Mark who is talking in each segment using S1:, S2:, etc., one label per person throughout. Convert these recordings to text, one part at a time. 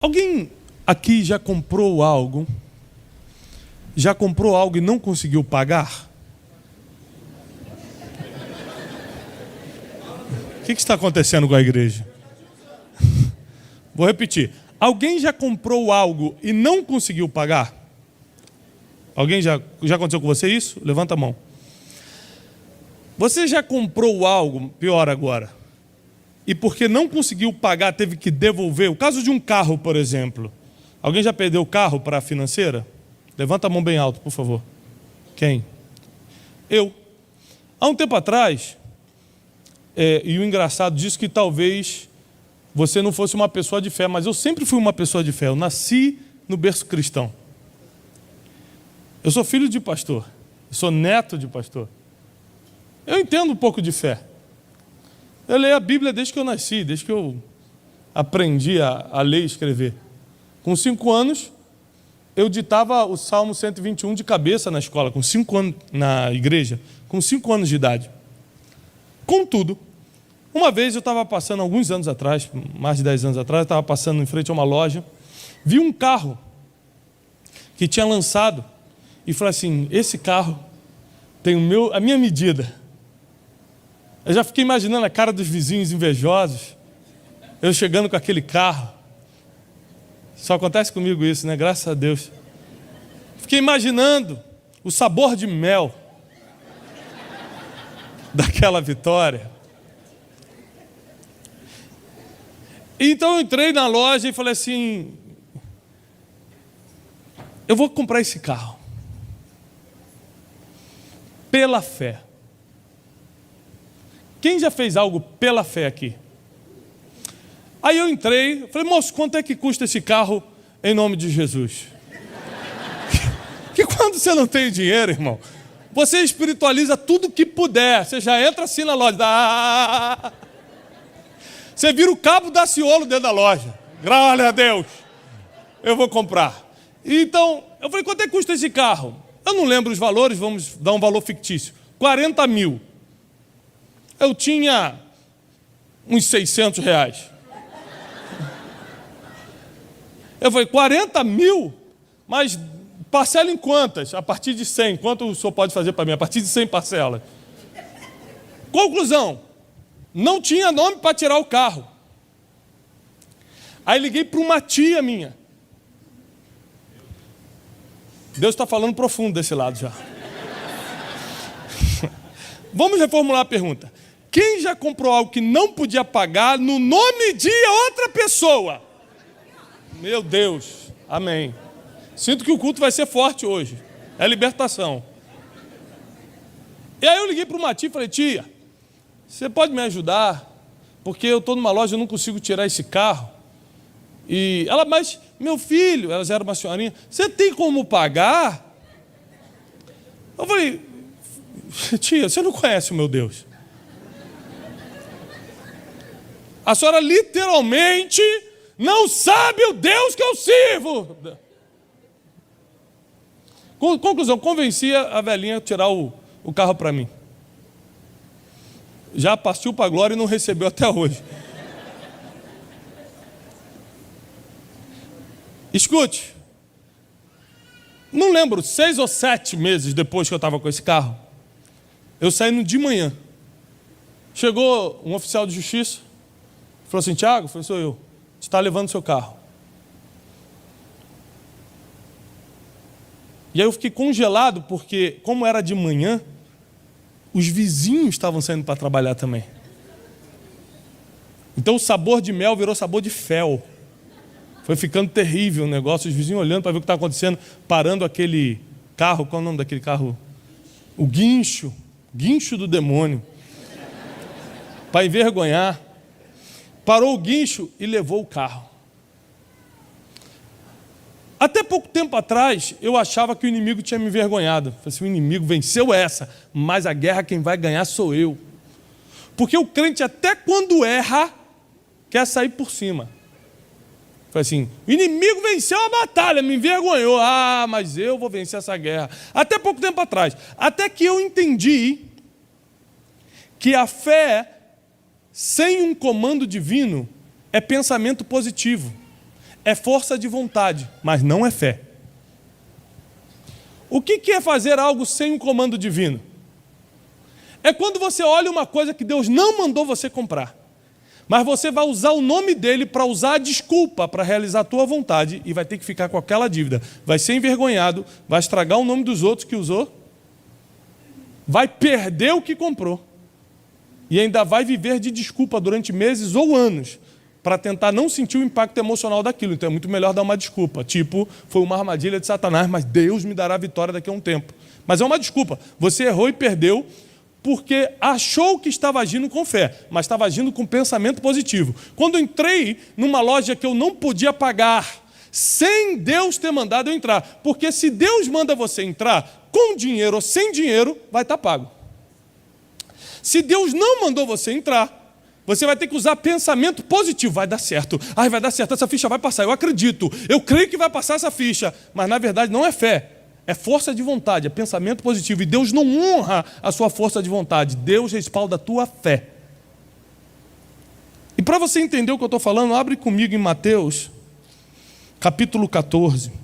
S1: Alguém aqui já comprou algo? Já comprou algo e não conseguiu pagar? O que está acontecendo com a igreja? Vou repetir. Alguém já comprou algo e não conseguiu pagar? Alguém já aconteceu com você isso? Levanta a mão. Você já comprou algo, pior agora, e porque não conseguiu pagar, teve que devolver? O caso de um carro, por exemplo. Alguém já perdeu o carro para a financeira? Levanta a mão bem alto, por favor. Quem? Eu. Há um tempo atrás, e o engraçado disso que talvez você não fosse uma pessoa de fé, mas eu sempre fui uma pessoa de fé. Eu nasci no berço cristão. Eu sou filho de pastor. Eu sou neto de pastor. Eu entendo um pouco de fé. Eu leio a Bíblia desde que eu nasci, desde que eu aprendi a ler e escrever. Com 5 anos, eu ditava o Salmo 121 de cabeça na escola, com 5 anos, na igreja, com 5 anos de idade. Contudo, uma vez eu estava passando, alguns anos atrás, mais de 10 anos atrás, eu estava passando em frente a uma loja, vi um carro que tinha lançado e falei assim, esse carro tem a minha medida. Eu já fiquei imaginando a cara dos vizinhos invejosos, eu chegando com aquele carro. Só acontece comigo isso, né? Graças a Deus. Fiquei imaginando o sabor de mel daquela vitória. Então eu entrei na loja e falei assim, eu vou comprar esse carro. Pela fé. Quem já fez algo pela fé aqui? Aí eu entrei, falei, moço, quanto é que custa esse carro em nome de Jesus? Que quando você não tem dinheiro, irmão, você espiritualiza tudo que puder. Você já entra assim na loja. Você vira o cabo da Ciolo dentro da loja. Glória a Deus. Eu vou comprar. Então, eu falei, quanto é que custa esse carro? Eu não lembro os valores, vamos dar um valor fictício. 40 mil. Eu tinha uns 600 reais. Eu falei, 40 mil? Mas parcela em quantas? A partir de 100. Quanto o senhor pode fazer para mim? A partir de 100 parcelas. Conclusão. Não tinha nome para tirar o carro. Aí liguei para uma tia minha. Deus está falando profundo desse lado já. Vamos reformular a pergunta. Quem já comprou algo que não podia pagar no nome de outra pessoa? Meu Deus, amém. Sinto que o culto vai ser forte hoje. É libertação. E aí eu liguei para uma tia e falei, tia, você pode me ajudar? Porque eu estou numa loja e não consigo tirar esse carro. E ela, mas meu filho, ela já era uma senhorinha, você tem como pagar? Eu falei, tia, você não conhece o meu Deus. A senhora literalmente não sabe o Deus que eu sirvo. Conclusão, convenci a velhinha a tirar o carro para mim. Já partiu para a glória e não recebeu até hoje. Escute, não lembro, 6 ou 7 meses depois que eu estava com esse carro, eu saindo de manhã, chegou um oficial de justiça, falou assim, Tiago, eu falei, sou eu, você está levando seu carro. E aí eu fiquei congelado, porque como era de manhã, os vizinhos estavam saindo para trabalhar também. Então o sabor de mel virou sabor de fel. Foi ficando terrível o negócio, os vizinhos olhando para ver o que está acontecendo, parando aquele carro, qual é o nome daquele carro? O guincho do demônio, para envergonhar. Parou o guincho e levou o carro. Até pouco tempo atrás, eu achava que o inimigo tinha me envergonhado. Falei assim, o inimigo venceu essa, mas a guerra quem vai ganhar sou eu. Porque o crente, até quando erra, quer sair por cima. Falei assim, o inimigo venceu a batalha, me envergonhou. Ah, mas eu vou vencer essa guerra. Até pouco tempo atrás. Até que eu entendi que a fé sem um comando divino é pensamento positivo. É força de vontade, mas não é fé. O que é fazer algo sem um comando divino? É quando você olha uma coisa que Deus não mandou você comprar, mas você vai usar o nome dele para usar a desculpa para realizar a tua vontade e vai ter que ficar com aquela dívida. Vai ser envergonhado, vai estragar o nome dos outros que usou, vai perder o que comprou e ainda vai viver de desculpa durante meses ou anos para tentar não sentir o impacto emocional daquilo. Então é muito melhor dar uma desculpa, tipo, foi uma armadilha de Satanás, mas Deus me dará vitória daqui a um tempo. Mas é uma desculpa, você errou e perdeu porque achou que estava agindo com fé, mas estava agindo com pensamento positivo. Quando eu entrei numa loja que eu não podia pagar, sem Deus ter mandado eu entrar, porque se Deus manda você entrar, com dinheiro ou sem dinheiro, vai estar pago. Se Deus não mandou você entrar, você vai ter que usar pensamento positivo. Vai dar certo. Ai, vai dar certo, essa ficha vai passar. Eu acredito, eu creio que vai passar essa ficha. Mas na verdade não é fé, é força de vontade, é pensamento positivo. E Deus não honra a sua força de vontade. Deus respalda a tua fé. E para você entender o que eu estou falando, abre comigo em Mateus, capítulo 14.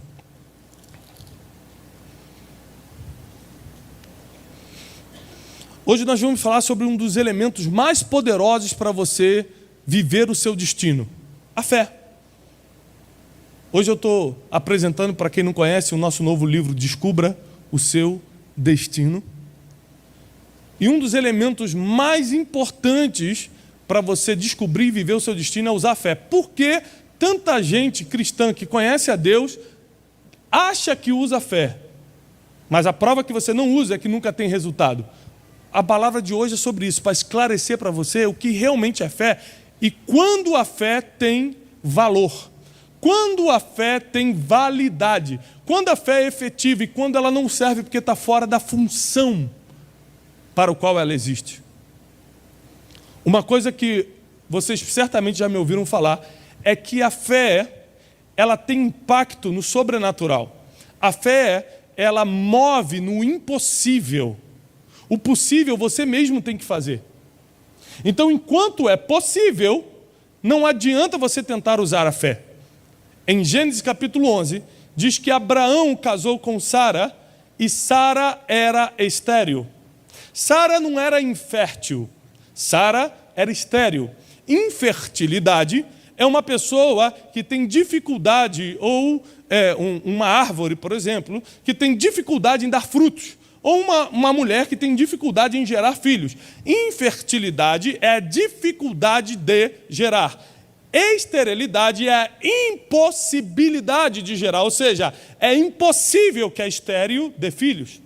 S1: Hoje nós vamos falar sobre um dos elementos mais poderosos para você viver o seu destino, a fé. Hoje eu estou apresentando, para quem não conhece, o nosso novo livro, Descubra o Seu Destino. E um dos elementos mais importantes para você descobrir e viver o seu destino é usar a fé. Por que tanta gente cristã que conhece a Deus acha que usa a fé, mas a prova que você não usa é que nunca tem resultado? A palavra de hoje é sobre isso, para esclarecer para você o que realmente é fé e quando a fé tem valor, quando a fé tem validade, quando a fé é efetiva e quando ela não serve porque está fora da função para o qual ela existe. Uma coisa que vocês certamente já me ouviram falar é que a fé, ela tem impacto no sobrenatural. A fé, ela move no impossível. O possível você mesmo tem que fazer. Então, enquanto é possível, não adianta você tentar usar a fé. Em Gênesis capítulo 11, diz que Abraão casou com Sara e Sara era estéril. Sara não era infértil, Sara era estéril. Infertilidade é uma pessoa que tem dificuldade, ou uma árvore, por exemplo, que tem dificuldade em dar frutos. Ou uma mulher que tem dificuldade em gerar filhos. Infertilidade é a dificuldade de gerar. Esterilidade é a impossibilidade de gerar, ou seja, é impossível que a estéril dê filhos.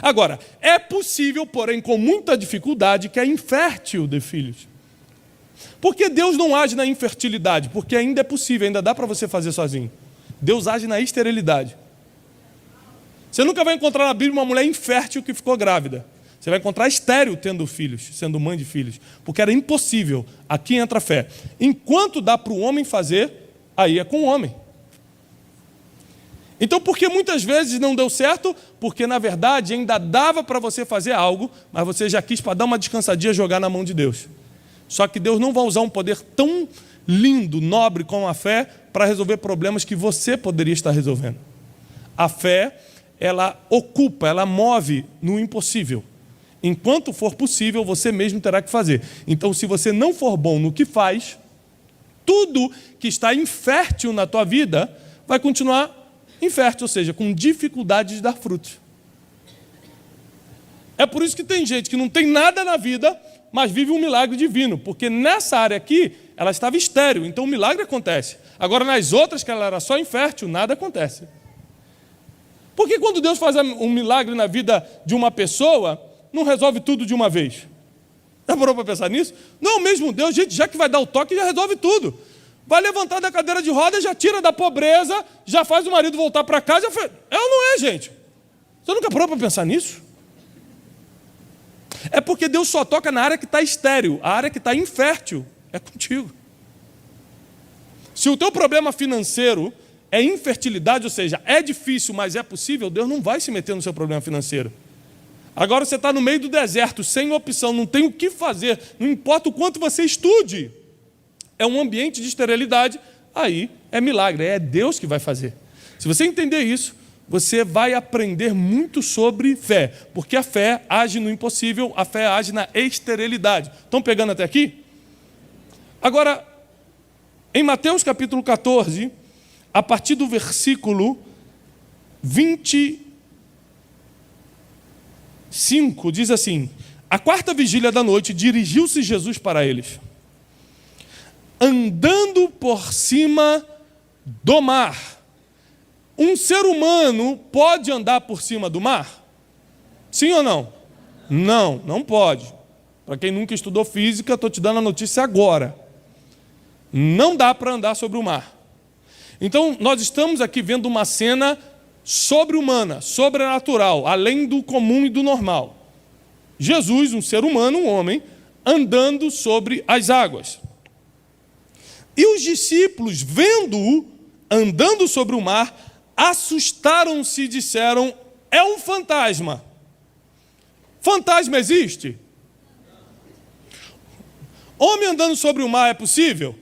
S1: Agora, é possível, porém com muita dificuldade, que a infértil dê filhos. Por que Deus não age na infertilidade? Porque ainda é possível, ainda dá para você fazer sozinho. Deus age na esterilidade. Você nunca vai encontrar na Bíblia uma mulher infértil que ficou grávida. Você vai encontrar estéril tendo filhos, sendo mãe de filhos. Porque era impossível. Aqui entra a fé. Enquanto dá para o homem fazer, aí é com o homem. Então, por que muitas vezes não deu certo? Porque, na verdade, ainda dava para você fazer algo, mas você já quis, para dar uma descansadinha, jogar na mão de Deus. Só que Deus não vai usar um poder tão lindo, nobre como a fé, para resolver problemas que você poderia estar resolvendo. A fé, ela ocupa, ela move no impossível. Enquanto for possível, você mesmo terá que fazer. Então, se você não for bom no que faz, tudo que está infértil na tua vida vai continuar infértil, ou seja, com dificuldade de dar frutos. É por isso que tem gente que não tem nada na vida, mas vive um milagre divino, porque nessa área aqui, ela estava estéril, então o milagre acontece. Agora, nas outras, que ela era só infértil, nada acontece. Porque quando Deus faz um milagre na vida de uma pessoa, não resolve tudo de uma vez? Já parou para pensar nisso? Não, mesmo Deus, gente, já que vai dar o toque, já resolve tudo. Vai levantar da cadeira de rodas, já tira da pobreza, já faz o marido voltar para casa. É ou não é, gente? Você nunca parou para pensar nisso? É porque Deus só toca na área que está estéril. A área que está infértil é contigo. Se o teu problema financeiro é infertilidade, ou seja, é difícil, mas é possível, Deus não vai se meter no seu problema financeiro. Agora você está no meio do deserto, sem opção, não tem o que fazer, não importa o quanto você estude. É um ambiente de esterilidade, aí é milagre, é Deus que vai fazer. Se você entender isso, você vai aprender muito sobre fé, porque a fé age no impossível, a fé age na esterilidade. Estão pegando até aqui? Agora, em Mateus capítulo 14, a partir do versículo 25, diz assim: a quarta vigília da noite, dirigiu-se Jesus para eles, andando por cima do mar. Um ser humano pode andar por cima do mar? Sim ou não? Não, não pode. Para quem nunca estudou física, estou te dando a notícia agora. Não dá para andar sobre o mar. Então, nós estamos aqui vendo uma cena sobre-humana, sobrenatural, além do comum e do normal. Jesus, um ser humano, um homem, andando sobre as águas. E os discípulos, vendo-o andando sobre o mar, assustaram-se e disseram: é um fantasma. Fantasma existe? Homem andando sobre o mar é possível?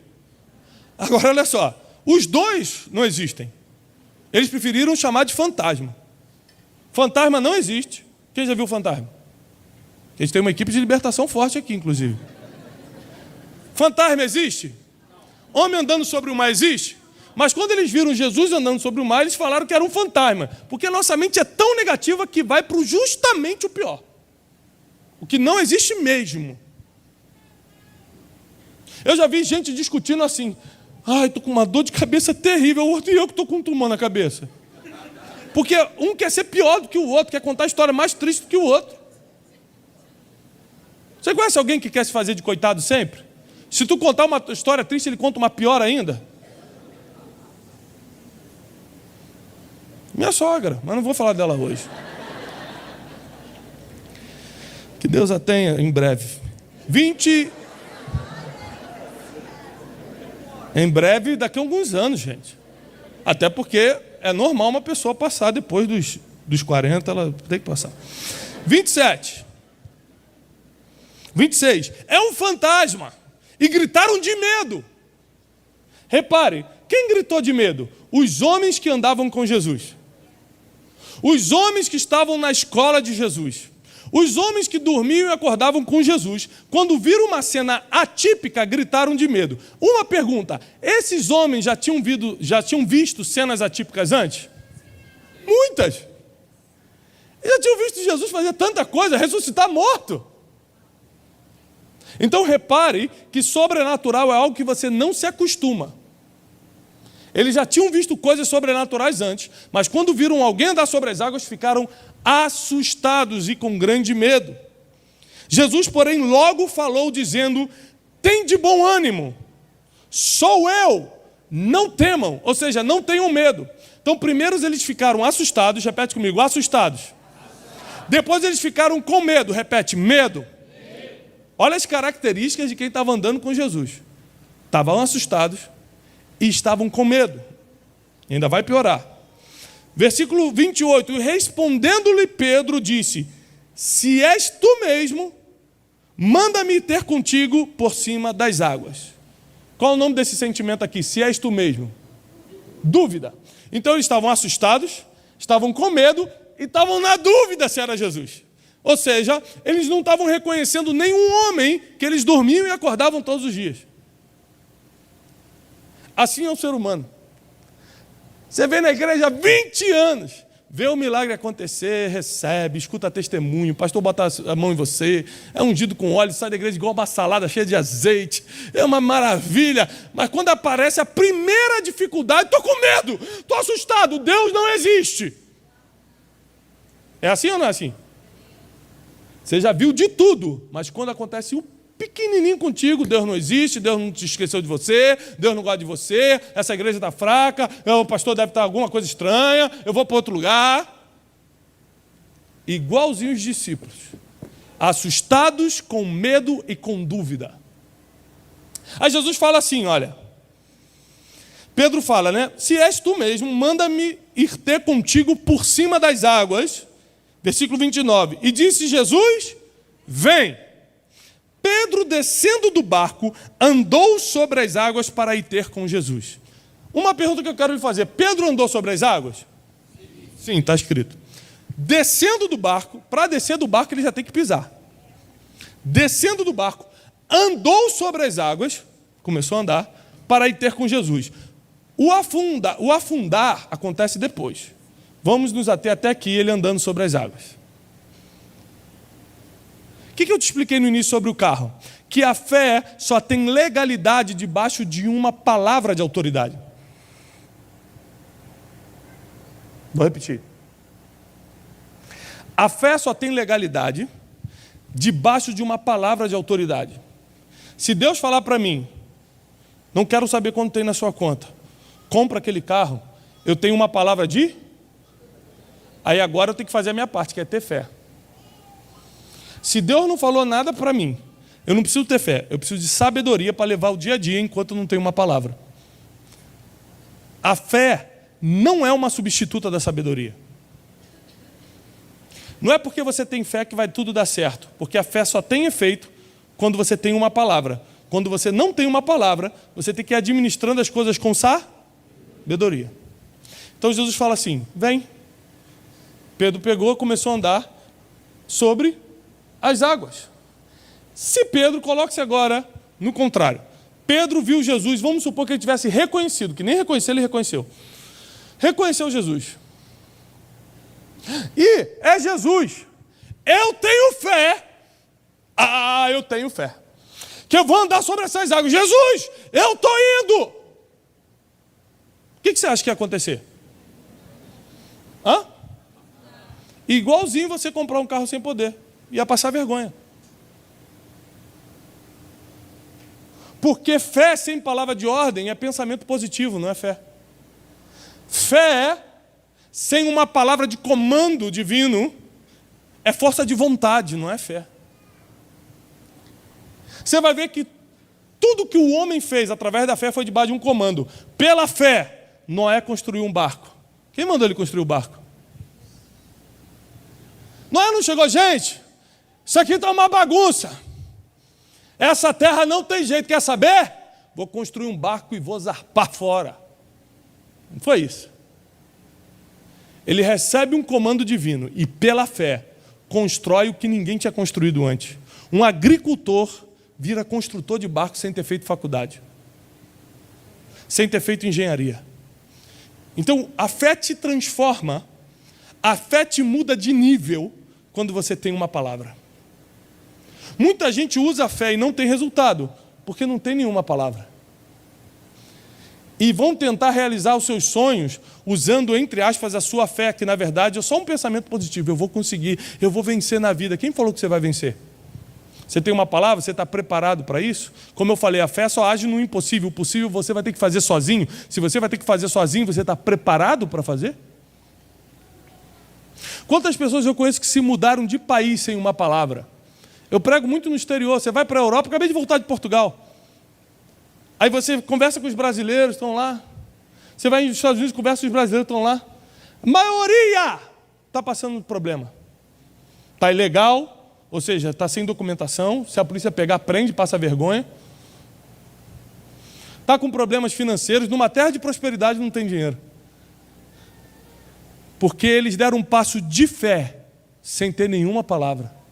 S1: Agora, olha só, os dois não existem. Eles preferiram chamar de fantasma. Fantasma não existe. Quem já viu fantasma? A gente tem uma equipe de libertação forte aqui, inclusive. Fantasma existe? Homem andando sobre o mar existe? Mas quando eles viram Jesus andando sobre o mar, eles falaram que era um fantasma. Porque a nossa mente é tão negativa que vai para justamente o pior. O que não existe mesmo. Eu já vi gente discutindo assim: ai, estou com uma dor de cabeça terrível, o outro e eu que estou com um tumor na cabeça. Porque um quer ser pior do que o outro, quer contar a história mais triste do que o outro. Você conhece alguém que quer se fazer de coitado sempre? Se tu contar uma história triste, ele conta uma pior ainda. Minha sogra, mas não vou falar dela hoje. Que Deus a tenha em breve. Em breve, daqui a alguns anos, gente. Até porque é normal uma pessoa passar depois dos 40, ela tem que passar. 26. É um fantasma. E gritaram de medo. Repare, quem gritou de medo? Os homens que andavam com Jesus. Os homens que estavam na escola de Jesus. Os homens que dormiam e acordavam com Jesus, quando viram uma cena atípica, gritaram de medo. Uma pergunta: esses homens já tinham visto cenas atípicas antes? Muitas. Já tinham visto Jesus fazer tanta coisa, ressuscitar morto. Então repare que sobrenatural é algo que você não se acostuma. Eles já tinham visto coisas sobrenaturais antes, mas quando viram alguém andar sobre as águas, ficaram assustados e com grande medo. Jesus, porém, logo falou, dizendo: tem de bom ânimo, sou eu, não temam, ou seja, não tenham medo. Então, primeiro eles ficaram assustados, repete comigo, assustados. Depois eles ficaram com medo, repete, medo. Olha as características de quem estava andando com Jesus. Estavam assustados e estavam com medo. Ainda vai piorar. Versículo 28. E respondendo-lhe Pedro, disse: se és tu mesmo, manda-me ter contigo por cima das águas. Qual é o nome desse sentimento aqui? Se és tu mesmo. Dúvida. Então eles estavam assustados, estavam com medo e estavam na dúvida se era Jesus. Ou seja, eles não estavam reconhecendo nenhum homem que eles dormiam e acordavam todos os dias. Assim é o ser humano. Você vem na igreja há 20 anos, vê o milagre acontecer, recebe, escuta testemunho, o pastor bota a mão em você, é ungido com óleo, sai da igreja igual uma salada cheia de azeite, é uma maravilha. Mas quando aparece a primeira dificuldade, estou com medo, estou assustado, Deus não existe. É assim ou não é assim? Você já viu de tudo, mas quando acontece o pequenininho contigo, Deus não existe, Deus não te esqueceu de você, Deus não gosta de você, essa igreja está fraca, o pastor deve estar alguma coisa estranha, eu vou para outro lugar. Igualzinho os discípulos, assustados, com medo e com dúvida. Aí Jesus fala assim, olha, Pedro fala, né? Se és tu mesmo, manda-me ir ter contigo por cima das águas. Versículo 29. E disse Jesus: vem. Pedro, descendo do barco, andou sobre as águas para ir ter com Jesus. Uma pergunta que eu quero lhe fazer: Pedro andou sobre as águas? Sim, está escrito. Descendo do barco, para descer do barco ele já tem que pisar. Descendo do barco, andou sobre as águas, começou a andar, para ir ter com Jesus. O afundar acontece depois. Vamos nos ater até aqui, ele andando sobre as águas. O que eu te expliquei no início sobre o carro? Que a fé só tem legalidade debaixo de uma palavra de autoridade. Vou repetir. A fé só tem legalidade debaixo de uma palavra de autoridade. Se Deus falar para mim, não quero saber quanto tem na sua conta, compra aquele carro, eu tenho uma palavra de... Aí agora eu tenho que fazer a minha parte, que é ter fé. Se Deus não falou nada para mim, eu não preciso ter fé, eu preciso de sabedoria para levar o dia a dia enquanto não tenho uma palavra. A fé não é uma substituta da sabedoria. Não é porque você tem fé que vai tudo dar certo, porque a fé só tem efeito quando você tem uma palavra. Quando você não tem uma palavra, você tem que ir administrando as coisas com sabedoria. Então Jesus fala assim, vem. Pedro pegou, começou a andar sobre as águas. Se Pedro, coloque-se agora no contrário. Pedro viu Jesus, vamos supor que ele tivesse reconhecido, que nem reconheceu, ele reconheceu. Reconheceu Jesus. E é Jesus. Eu tenho fé. Eu tenho fé. Que eu vou andar sobre essas águas. Jesus, eu estou indo. O que você acha que ia acontecer? Igualzinho você comprar um carro sem poder. Ia passar vergonha. Porque fé sem palavra de ordem é pensamento positivo, não é fé. Fé sem uma palavra de comando divino é força de vontade, não é fé. Você vai ver que tudo que o homem fez através da fé foi debaixo de um comando. Pela fé, Noé construiu um barco. Quem mandou ele construir o barco? Noé não chegou, gente, isso aqui está uma bagunça. Essa terra não tem jeito, quer saber? Vou construir um barco e vou zarpar fora. Não foi isso. Ele recebe um comando divino e, pela fé, constrói o que ninguém tinha construído antes. Um agricultor vira construtor de barco sem ter feito faculdade, sem ter feito engenharia. Então, a fé te transforma, a fé te muda de nível quando você tem uma palavra. Muita gente usa a fé e não tem resultado, porque não tem nenhuma palavra. E vão tentar realizar os seus sonhos usando, entre aspas, a sua fé, que na verdade é só um pensamento positivo. Eu vou conseguir, eu vou vencer na vida. Quem falou que você vai vencer? Você tem uma palavra? Você está preparado para isso? Como eu falei, a fé só age no impossível. O possível você vai ter que fazer sozinho. Se você vai ter que fazer sozinho, você está preparado para fazer? Quantas pessoas eu conheço que se mudaram de país sem uma palavra? Eu prego muito no exterior. Você vai para a Europa, acabei de voltar de Portugal. Aí você conversa com os brasileiros, estão lá. Você vai nos Estados Unidos, conversa com os brasileiros, estão lá. A maioria está passando problema. Está ilegal, ou seja, está sem documentação. Se a polícia pegar, prende, passa vergonha. Está com problemas financeiros. Numa terra de prosperidade não tem dinheiro. Porque eles deram um passo de fé, sem ter nenhuma palavra.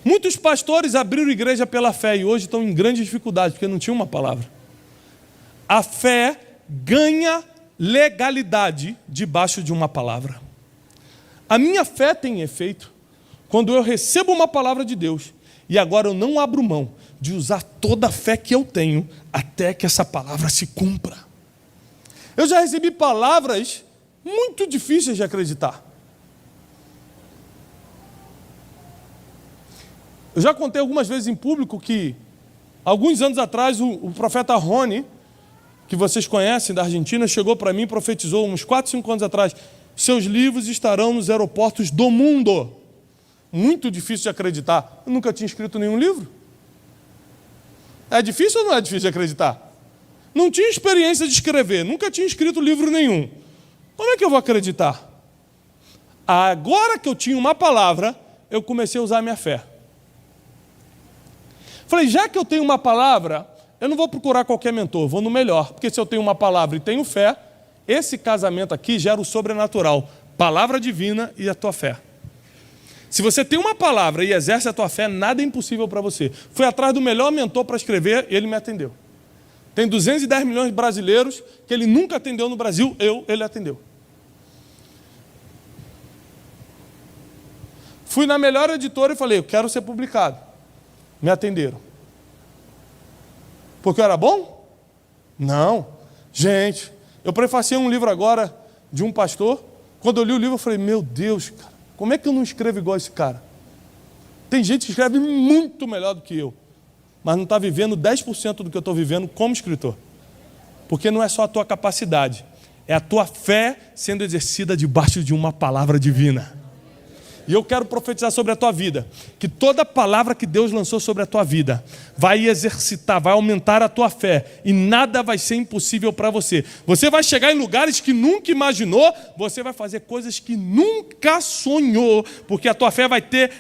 S1: Muitos pastores abriram igreja pela fé e hoje estão em grandes dificuldades, porque não tinha uma palavra. A fé ganha legalidade debaixo de uma palavra. A minha fé tem efeito quando eu recebo uma palavra de Deus e agora eu não abro mão de usar toda a fé que eu tenho até que essa palavra se cumpra. Eu já recebi palavras muito difíceis de acreditar. Eu já contei algumas vezes em público que, alguns anos atrás, o profeta Rony, que vocês conhecem da Argentina, chegou para mim e profetizou, uns 4, 5 anos atrás, seus livros estarão nos aeroportos do mundo. Muito difícil de acreditar. Eu nunca tinha escrito nenhum livro. É difícil ou não é difícil de acreditar? Não tinha experiência de escrever, nunca tinha escrito livro nenhum. Como é que eu vou acreditar? Agora que eu tinha uma palavra, eu comecei a usar a minha fé. Falei, já que eu tenho uma palavra, eu não vou procurar qualquer mentor, vou no melhor. Porque se eu tenho uma palavra e tenho fé, esse casamento aqui gera o sobrenatural. Palavra divina e a tua fé. Se você tem uma palavra e exerce a tua fé, nada é impossível para você. Fui atrás do melhor mentor para escrever e ele me atendeu. Tem 210 milhões de brasileiros que ele nunca atendeu no Brasil, ele atendeu. Fui na melhor editora e falei, eu quero ser publicado. Me atenderam. Porque eu era bom? Não. Gente, eu prefaciei um livro agora de um pastor. Quando eu li o livro, eu falei, meu Deus, cara, como é que eu não escrevo igual esse cara? Tem gente que escreve muito melhor do que eu, mas não está vivendo 10% do que eu estou vivendo como escritor. Porque não é só a tua capacidade, é a tua fé sendo exercida debaixo de uma palavra divina. E eu quero profetizar sobre a tua vida, que toda palavra que Deus lançou sobre a tua vida vai exercitar, vai aumentar a tua fé, e nada vai ser impossível para você. Você vai chegar em lugares que nunca imaginou, você vai fazer coisas que nunca sonhou, porque a tua fé vai ter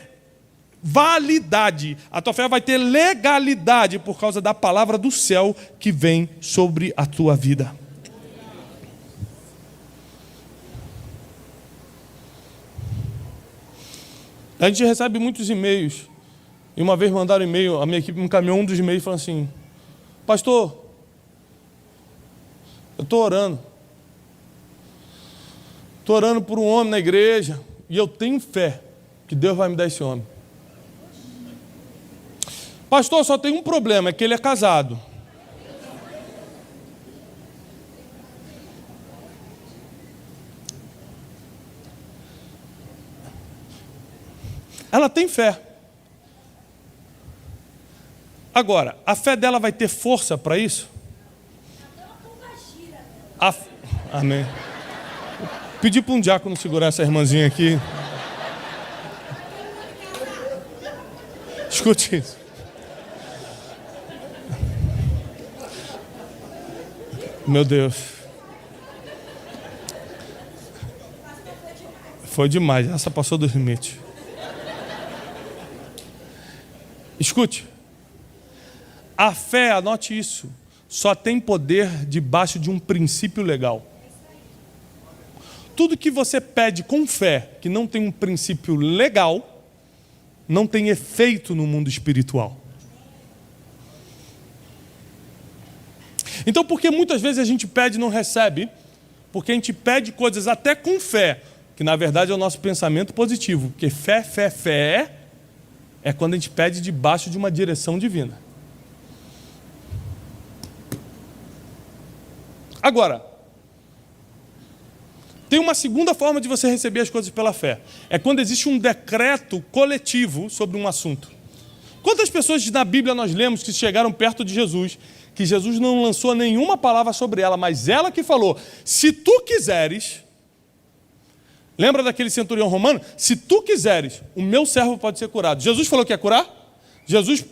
S1: validade, a tua fé vai ter legalidade por causa da palavra do céu que vem sobre a tua vida. A gente recebe muitos e-mails. E uma vez mandaram e-mail, a minha equipe me encaminhou um dos e-mails falando assim, pastor, eu estou orando. Estou orando por um homem na igreja e eu tenho fé que Deus vai me dar esse homem. Pastor, só tem um problema, é que ele é casado. Ela tem fé. Agora, a fé dela vai ter força para isso? Amém. Pedi para um diácono segurar essa irmãzinha aqui. Escute isso. Meu Deus. Foi demais. Essa passou dos limites. Escute, a fé, anote isso, só tem poder debaixo de um princípio legal. Tudo que você pede com fé, que não tem um princípio legal, não tem efeito no mundo espiritual. Então, por que muitas vezes a gente pede e não recebe? Porque a gente pede coisas até com fé, que na verdade é o nosso pensamento positivo, porque fé é quando a gente pede debaixo de uma direção divina. Agora, tem uma segunda forma de você receber as coisas pela fé. É quando existe um decreto coletivo sobre um assunto. Quantas pessoas na Bíblia nós lemos que chegaram perto de Jesus, que Jesus não lançou nenhuma palavra sobre ela, mas ela que falou, se tu quiseres... Lembra daquele centurião romano? Se tu quiseres, o meu servo pode ser curado. Jesus falou que ia curar? Jesus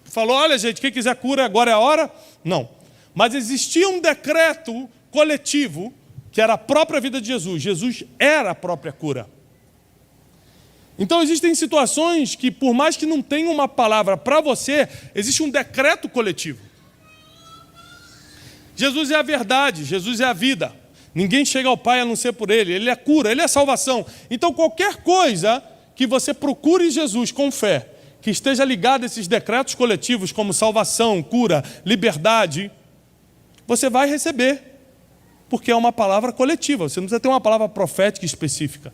S1: falou, olha gente, quem quiser cura, agora é a hora? Não. Mas existia um decreto coletivo, que era a própria vida de Jesus. Jesus era a própria cura. Então existem situações que, por mais que não tenha uma palavra para você, existe um decreto coletivo. Jesus é a verdade, Jesus é a vida. Ninguém chega ao Pai a não ser por Ele. Ele é cura, Ele é salvação. Então qualquer coisa que você procure em Jesus com fé, que esteja ligada a esses decretos coletivos como salvação, cura, liberdade, você vai receber. Porque é uma palavra coletiva. Você não precisa ter uma palavra profética específica.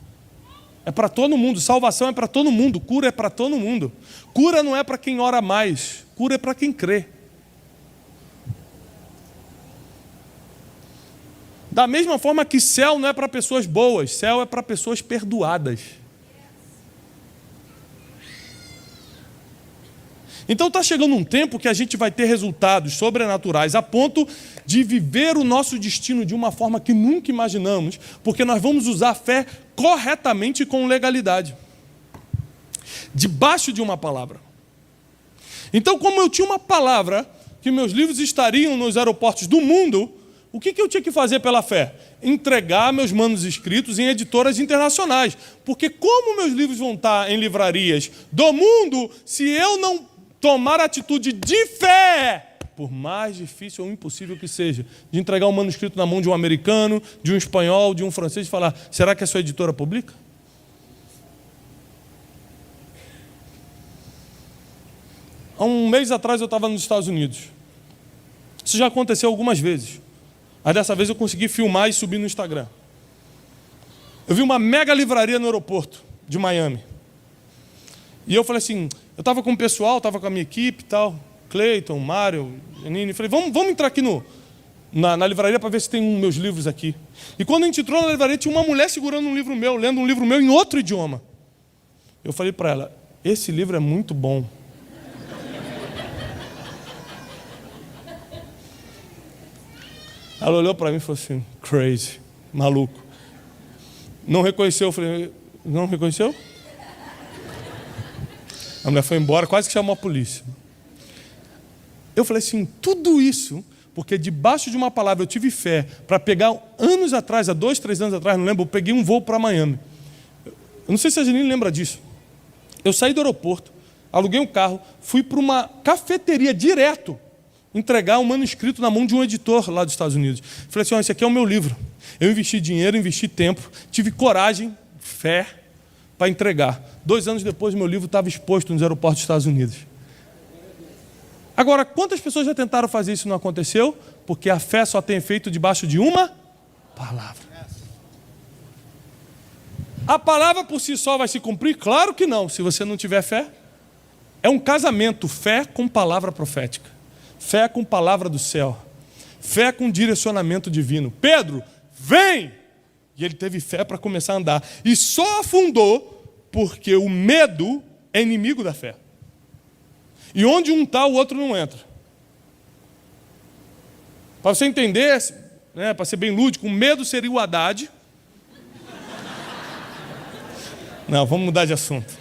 S1: É para todo mundo. Salvação é para todo mundo. Cura é para todo mundo. Cura não é para quem ora mais. Cura é para quem crê. Da mesma forma que céu não é para pessoas boas, céu é para pessoas perdoadas. Então está chegando um tempo que a gente vai ter resultados sobrenaturais a ponto de viver o nosso destino de uma forma que nunca imaginamos, porque nós vamos usar a fé corretamente e com legalidade. Debaixo de uma palavra. Então, como eu tinha uma palavra que meus livros estariam nos aeroportos do mundo, o que eu tinha que fazer pela fé? Entregar meus manuscritos em editoras internacionais. Porque como meus livros vão estar em livrarias do mundo, se eu não tomar atitude de fé, por mais difícil ou impossível que seja, de entregar um manuscrito na mão de um americano, de um espanhol, de um francês e falar, será que a sua editora publica? Há um mês atrás eu estava nos Estados Unidos. Isso já aconteceu algumas vezes. Mas dessa vez eu consegui filmar e subir no Instagram. Eu vi uma mega livraria no aeroporto de Miami. E eu falei assim, eu estava com o pessoal, estava com a minha equipe e tal, Cleiton, Mário, Janine, falei, vamos entrar aqui na livraria para ver se tem meus livros aqui. E quando a gente entrou na livraria, tinha uma mulher segurando um livro meu, lendo um livro meu em outro idioma. Eu falei para ela, esse livro é muito bom. Ela olhou para mim e falou assim, crazy, maluco. Não reconheceu, eu falei, não reconheceu? A mulher foi embora, quase que chamou a polícia. Eu falei assim, tudo isso, porque debaixo de uma palavra eu tive fé para pegar anos atrás, há 2, 3 anos atrás, não lembro, eu peguei um voo para Miami. Eu não sei se a Janine lembra disso. Eu saí do aeroporto, aluguei um carro, fui para uma cafeteria direto, entregar um manuscrito na mão de um editor lá dos Estados Unidos. Falei assim, esse aqui é o meu livro. Eu investi dinheiro, investi tempo, tive coragem, fé, para entregar. 2 anos depois, meu livro estava exposto nos aeroportos dos Estados Unidos. Agora, quantas pessoas já tentaram fazer isso e não aconteceu? Porque a fé só tem efeito debaixo de uma palavra. A palavra por si só vai se cumprir? Claro que não, se você não tiver fé. É um casamento, fé com palavra profética. Fé com palavra do céu. Fé com direcionamento divino. Pedro, vem! E ele teve fé para começar a andar. E só afundou porque o medo é inimigo da fé. E onde um está, o outro não entra. Para você entender, né, para ser bem lúdico, o medo seria o Haddad. Não, vamos mudar de assunto.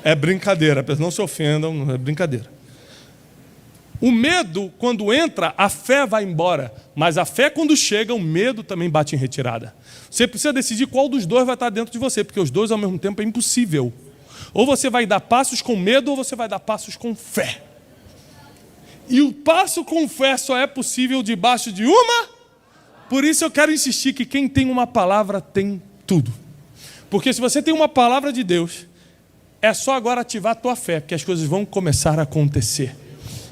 S1: É brincadeira, não se ofendam, é brincadeira. O medo, quando entra, a fé vai embora. Mas a fé, quando chega, o medo também bate em retirada. Você precisa decidir qual dos dois vai estar dentro de você, porque os dois ao mesmo tempo é impossível. Ou você vai dar passos com medo, ou você vai dar passos com fé. E o passo com fé só é possível debaixo de uma. Por isso eu quero insistir que quem tem uma palavra tem tudo. Porque se você tem uma palavra de Deus, é só agora ativar a tua fé, porque as coisas vão começar a acontecer.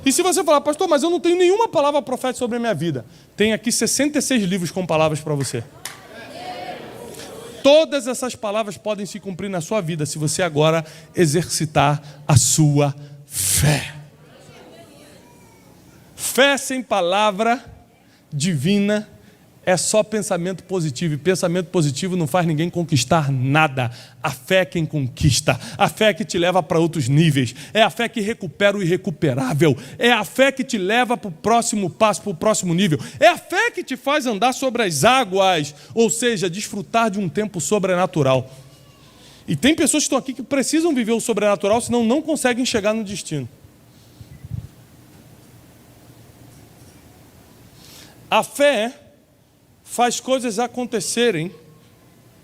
S1: E se você falar, pastor, mas eu não tenho nenhuma palavra profética sobre a minha vida. Tem aqui 66 livros com palavras para você. Todas essas palavras podem se cumprir na sua vida se você agora exercitar a sua fé. Fé sem palavra divina é só pensamento positivo. E pensamento positivo não faz ninguém conquistar nada. A fé é quem conquista. A fé é que te leva para outros níveis. É a fé que recupera o irrecuperável. É a fé que te leva para o próximo passo, para o próximo nível. É a fé que te faz andar sobre as águas. Ou seja, desfrutar de um tempo sobrenatural. E tem pessoas que estão aqui que precisam viver o sobrenatural, senão não conseguem chegar no destino. A fé faz coisas acontecerem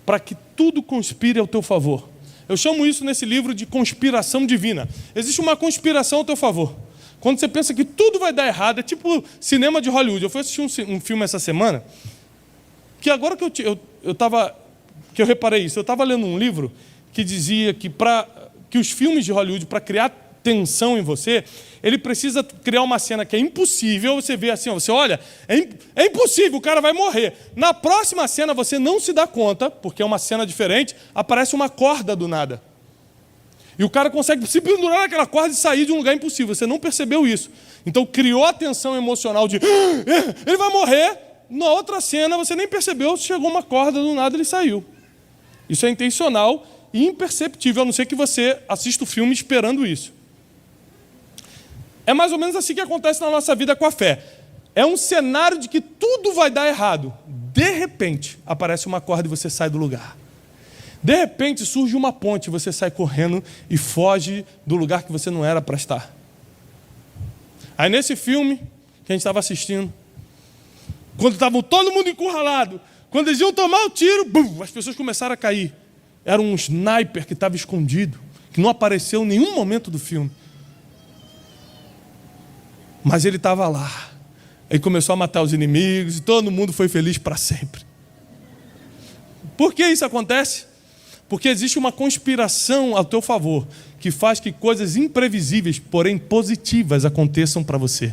S1: para que tudo conspire ao teu favor. Eu chamo isso nesse livro de conspiração divina. Existe uma conspiração ao teu favor. Quando você pensa que tudo vai dar errado, é tipo cinema de Hollywood. Eu fui assistir um filme essa semana, que agora que eu reparei isso, eu estava lendo um livro que dizia que os filmes de Hollywood, para criar tensão em você, ele precisa criar uma cena que é impossível, você vê assim, você olha, é impossível, o cara vai morrer. Na próxima cena você não se dá conta, porque é uma cena diferente, aparece uma corda do nada. E o cara consegue se pendurar naquela corda e sair de um lugar impossível, você não percebeu isso. Então criou a tensão emocional de, ele vai morrer, na outra cena você nem percebeu, chegou uma corda do nada e ele saiu. Isso é intencional e imperceptível, a não ser que você assista o filme esperando isso. É mais ou menos assim que acontece na nossa vida com a fé. É um cenário de que tudo vai dar errado. De repente, aparece uma corda e você sai do lugar. De repente, surge uma ponte e você sai correndo e foge do lugar que você não era para estar. Aí nesse filme que a gente estava assistindo, quando estavam todo mundo encurralado, quando eles iam tomar o tiro, bum, as pessoas começaram a cair. Era um sniper que estava escondido, que não apareceu em nenhum momento do filme. Mas ele estava lá. Ele começou a matar os inimigos e todo mundo foi feliz para sempre. Por que isso acontece? Porque existe uma conspiração ao teu favor que faz que coisas imprevisíveis, porém positivas, aconteçam para você.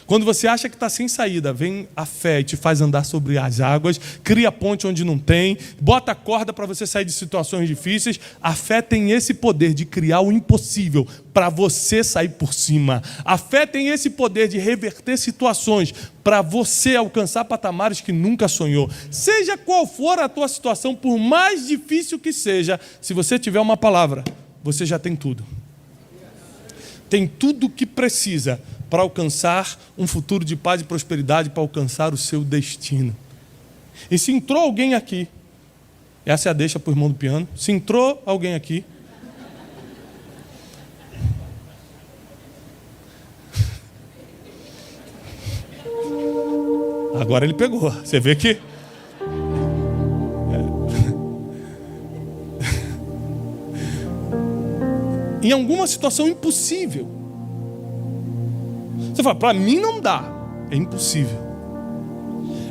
S1: Quando você acha que está sem saída, vem a fé e te faz andar sobre as águas, cria ponte onde não tem, bota a corda para você sair de situações difíceis. A fé tem esse poder de criar o impossível para você sair por cima. A fé tem esse poder de reverter situações para você alcançar patamares que nunca sonhou. Seja qual for a tua situação, por mais difícil que seja, se você tiver uma palavra, você já tem tudo. Tem tudo o que precisa para alcançar um futuro de paz e prosperidade, para alcançar o seu destino. E se entrou alguém aqui, essa é a deixa para o irmão do piano, se entrou alguém aqui, agora ele pegou, você vê que... Em alguma situação impossível, você fala, para mim não dá. É impossível.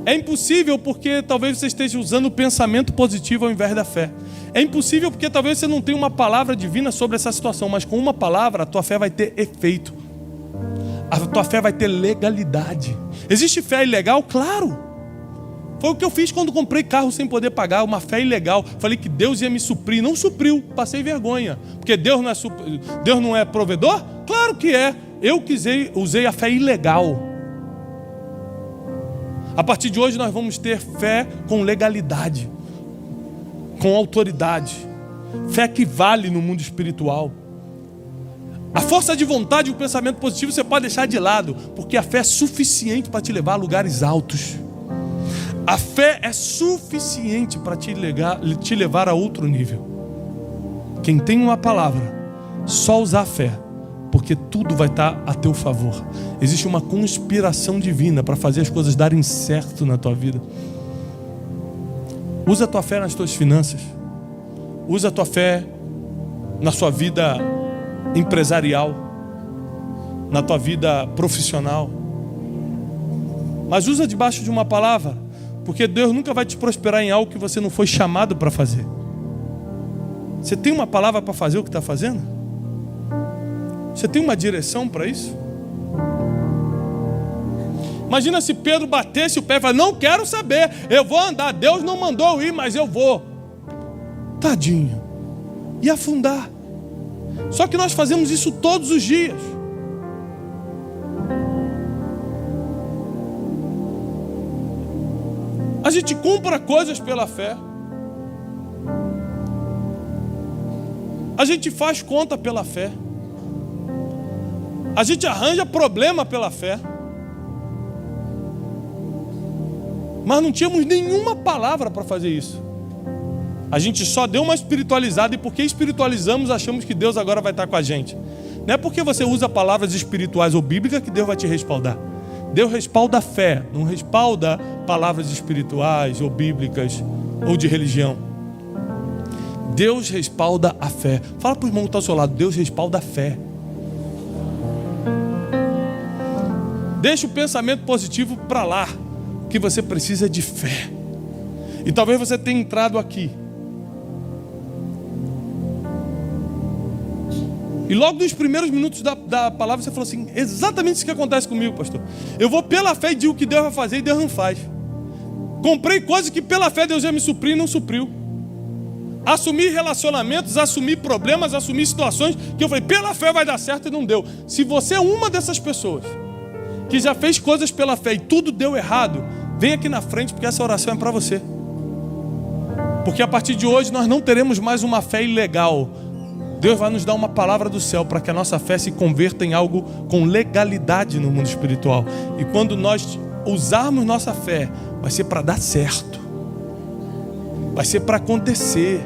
S1: É impossível porque talvez você esteja usando o pensamento positivo ao invés da fé. É impossível porque talvez você não tenha uma palavra divina sobre essa situação, mas com uma palavra a tua fé vai ter efeito. A tua fé vai ter legalidade. Existe fé ilegal? Claro. Foi o que eu fiz quando comprei carro sem poder pagar, uma fé ilegal. Falei que Deus ia me suprir, não supriu, passei vergonha. Porque Deus não é provedor? Claro que é. Eu usei a fé ilegal. A partir de hoje nós vamos ter fé com legalidade, com autoridade. Fé que vale no mundo espiritual. A força de vontade e o pensamento positivo você pode deixar de lado, porque a fé é suficiente para te levar a lugares altos. A fé é suficiente para te levar a outro nível. Quem tem uma palavra, só usar a fé, porque tudo vai estar a teu favor. Existe uma conspiração divina para fazer as coisas darem certo na tua vida. Usa a tua fé nas tuas finanças. Usa a tua fé na sua vida empresarial, na tua vida profissional. Mas usa debaixo de uma palavra, porque Deus nunca vai te prosperar em algo que você não foi chamado para fazer. Você tem uma palavra para fazer o que está fazendo? Você tem uma direção para isso? Imagina se Pedro batesse o pé e falasse, não quero saber, eu vou andar, Deus não mandou eu ir, mas eu vou. Tadinho. E afundar. Só que nós fazemos isso todos os dias. A gente compra coisas pela fé. A gente faz conta pela fé. A gente arranja problema pela fé. Mas não tínhamos nenhuma palavra para fazer isso. A gente só deu uma espiritualizada, e porque espiritualizamos, achamos que Deus agora vai estar com a gente. Não é porque você usa palavras espirituais ou bíblicas que Deus vai te respaldar. Deus respalda a fé, não respalda palavras espirituais ou bíblicas ou de religião. Deus respalda a fé. Fala para o irmão que está ao seu lado, Deus respalda a fé. Deixa o pensamento positivo para lá, que você precisa de fé. E talvez você tenha entrado aqui e logo nos primeiros minutos da palavra você falou assim, exatamente isso que acontece comigo, pastor. Eu vou pela fé e digo o que Deus vai fazer e Deus não faz. Comprei coisas que pela fé Deus ia me suprir e não supriu. Assumi relacionamentos, assumi problemas, assumi situações que eu falei, pela fé vai dar certo e não deu. Se você é uma dessas pessoas que já fez coisas pela fé e tudo deu errado, vem aqui na frente, porque essa oração é para você. Porque a partir de hoje nós não teremos mais uma fé ilegal. Deus vai nos dar uma palavra do céu para que a nossa fé se converta em algo com legalidade no mundo espiritual. E quando nós usarmos nossa fé, vai ser para dar certo. Vai ser para acontecer.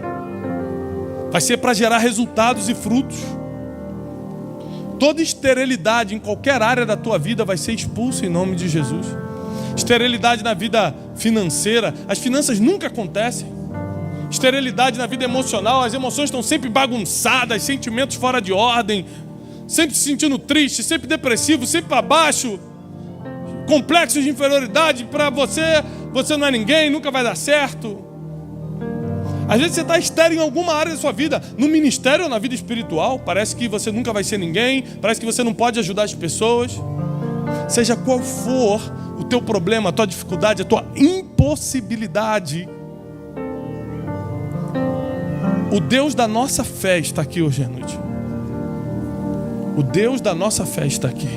S1: Vai ser para gerar resultados e frutos. Toda esterilidade em qualquer área da tua vida vai ser expulsa em nome de Jesus. Esterilidade na vida financeira, as finanças nunca acontecem. Esterilidade na vida emocional, as emoções estão sempre bagunçadas, sentimentos fora de ordem. sempre se sentindo triste, sempre depressivo, sempre para baixo, complexo de inferioridade, para você não é ninguém, nunca vai dar certo. Às vezes você está estéril em alguma área da sua vida, no ministério ou na vida espiritual, parece que você nunca vai ser ninguém, parece que você não pode ajudar as pessoas. Seja qual for o teu problema, a tua dificuldade, a tua impossibilidade, o Deus da nossa fé está aqui hoje à noite. O Deus da nossa fé está aqui.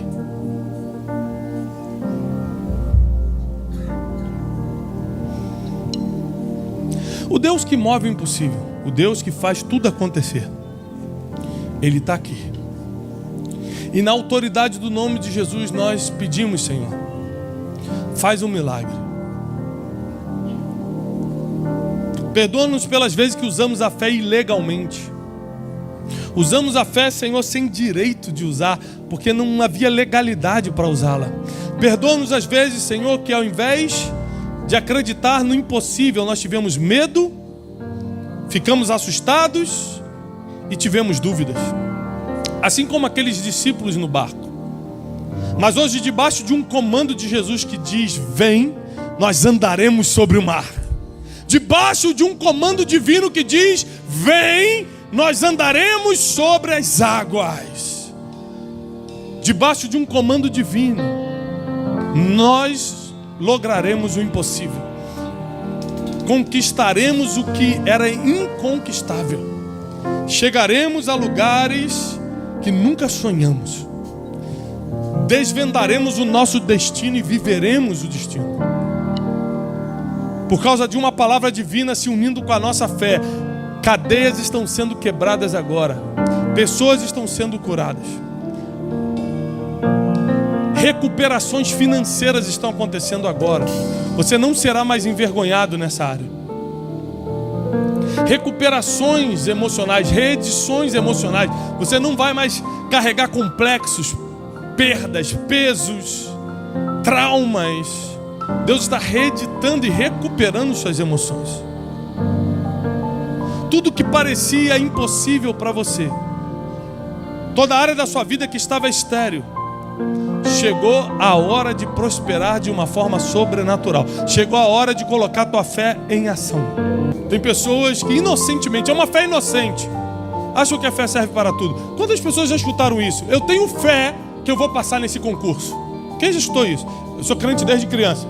S1: O Deus que move o impossível, o Deus que faz tudo acontecer, Ele está aqui. E na autoridade do nome de Jesus nós pedimos, Senhor, faz um milagre. Perdoa-nos pelas vezes que usamos a fé ilegalmente. Usamos a fé, Senhor, sem direito de usar, porque não havia legalidade para usá-la. Perdoa-nos as vezes, Senhor, que ao invés de acreditar no impossível, nós tivemos medo, ficamos assustados e tivemos dúvidas. Assim como aqueles discípulos no barco. Mas hoje, debaixo de um comando de Jesus que diz, vem, nós andaremos sobre o mar. Debaixo de um comando divino que diz, vem, nós andaremos sobre as águas. Debaixo de um comando divino, nós lograremos o impossível. Conquistaremos o que era inconquistável. Chegaremos a lugares que nunca sonhamos. Desvendaremos o nosso destino e viveremos o destino. Por causa de uma palavra divina se unindo com a nossa fé, cadeias estão sendo quebradas agora. Pessoas estão sendo curadas. Recuperações financeiras estão acontecendo agora. Você não será mais envergonhado nessa área. Recuperações emocionais, reedições emocionais. Você não vai mais carregar complexos, perdas, pesos, traumas. Deus está reeditando e recuperando suas emoções. Tudo que parecia impossível para você, toda a área da sua vida que estava estéril, chegou a hora de prosperar de uma forma sobrenatural. Chegou a hora de colocar a tua fé em ação. Tem pessoas que inocentemente, é uma fé inocente, acham que a fé serve para tudo. Quantas pessoas já escutaram isso? Eu tenho fé que eu vou passar nesse concurso. Quem já escutou isso? Eu sou crente desde criança.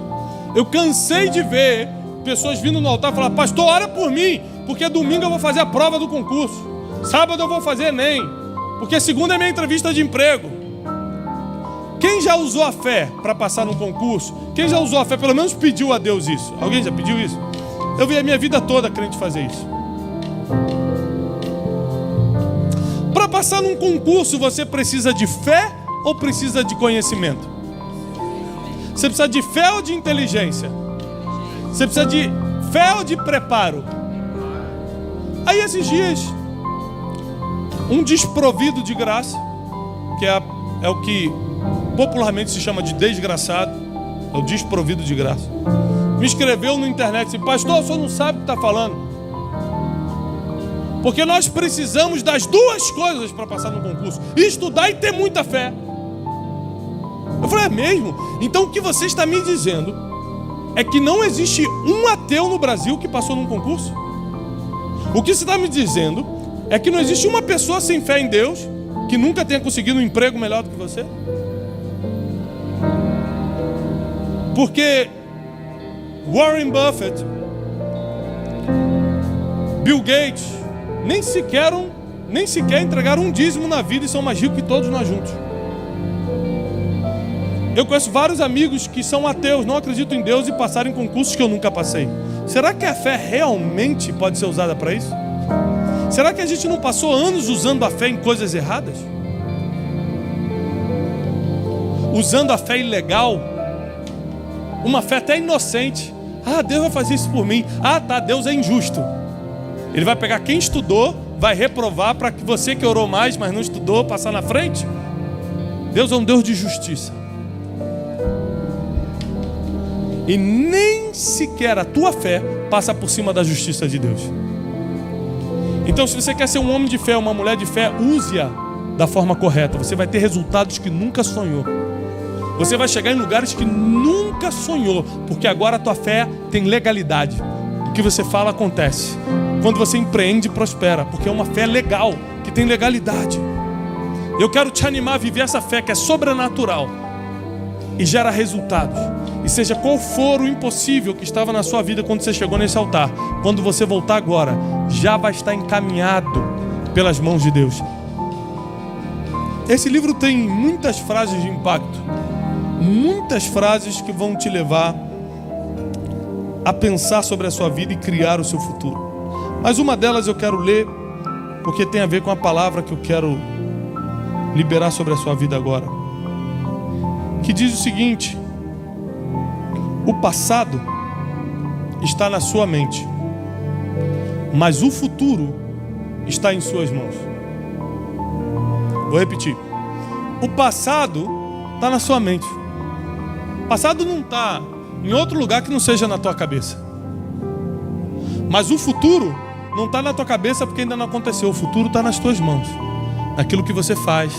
S1: Eu cansei de ver pessoas vindo no altar e falar, pastor, ora por mim, porque domingo eu vou fazer a prova do concurso. Sábado eu vou fazer Enem, porque segunda é minha entrevista de emprego. Quem já usou a fé para passar no concurso? Quem já usou a fé, pelo menos pediu a Deus isso? Alguém já pediu isso? Eu vi a minha vida toda crente fazer isso. Para passar num concurso, você precisa de fé ou precisa de conhecimento? Você precisa de fé ou de inteligência? Você precisa de fé ou de preparo? Aí esses dias, um desprovido de graça, que é o que popularmente se chama de desgraçado, é o desprovido de graça, me escreveu na internet assim, pastor, o senhor não sabe o que está falando, porque nós precisamos das duas coisas para passar no concurso, estudar e ter muita fé. Eu falei, é mesmo? Então o que você está me dizendo é que não existe um ateu no Brasil que passou num concurso? O que você está me dizendo é que não existe uma pessoa sem fé em Deus que nunca tenha conseguido um emprego melhor do que você? Porque Warren Buffett, Bill Gates, nem sequer entregaram um dízimo na vida e são mais ricos que todos nós juntos. Eu conheço vários amigos que são ateus, não acreditam em Deus e passaram em concursos que eu nunca passei. Será que a fé realmente pode ser usada para isso? Será que a gente não passou anos usando a fé em coisas erradas? Usando a fé ilegal? Uma fé até inocente. Ah, Deus vai fazer isso por mim. Ah, tá, Deus é injusto. Ele vai pegar quem estudou, vai reprovar para que você que orou mais, mas não estudou, passar na frente? Deus é um Deus de justiça. E nem sequer a tua fé passa por cima da justiça de Deus. Então, se você quer ser um homem de fé, uma mulher de fé, use-a da forma correta. Você vai ter resultados que nunca sonhou. Você vai chegar em lugares que nunca sonhou, porque agora a tua fé tem legalidade. O que você fala acontece. Quando você empreende, prospera, porque é uma fé legal, que tem legalidade. Eu quero te animar a viver essa fé que é sobrenatural e gera resultados. E seja qual for o impossível que estava na sua vida quando você chegou nesse altar, quando você voltar agora, já vai estar encaminhado pelas mãos de Deus. Esse livro tem muitas frases de impacto, muitas frases que vão te levar a pensar sobre a sua vida e criar o seu futuro. Mas uma delas eu quero ler, porque tem a ver com a palavra que eu quero liberar sobre a sua vida agora, que diz o seguinte: o passado está na sua mente, mas o futuro está em suas mãos. Vou repetir. O passado está na sua mente. O passado não está em outro lugar que não seja na tua cabeça. Mas o futuro não está na tua cabeça porque ainda não aconteceu. O futuro está nas tuas mãos. Naquilo que você faz,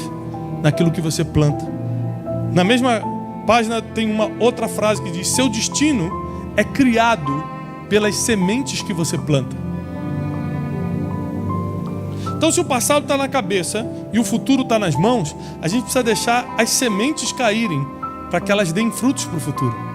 S1: naquilo que você planta. Na mesma página tem uma outra frase que diz: seu destino é criado pelas sementes que você planta. Então, se o passado está na cabeça e o futuro está nas mãos, a gente precisa deixar as sementes caírem para que elas deem frutos para o futuro.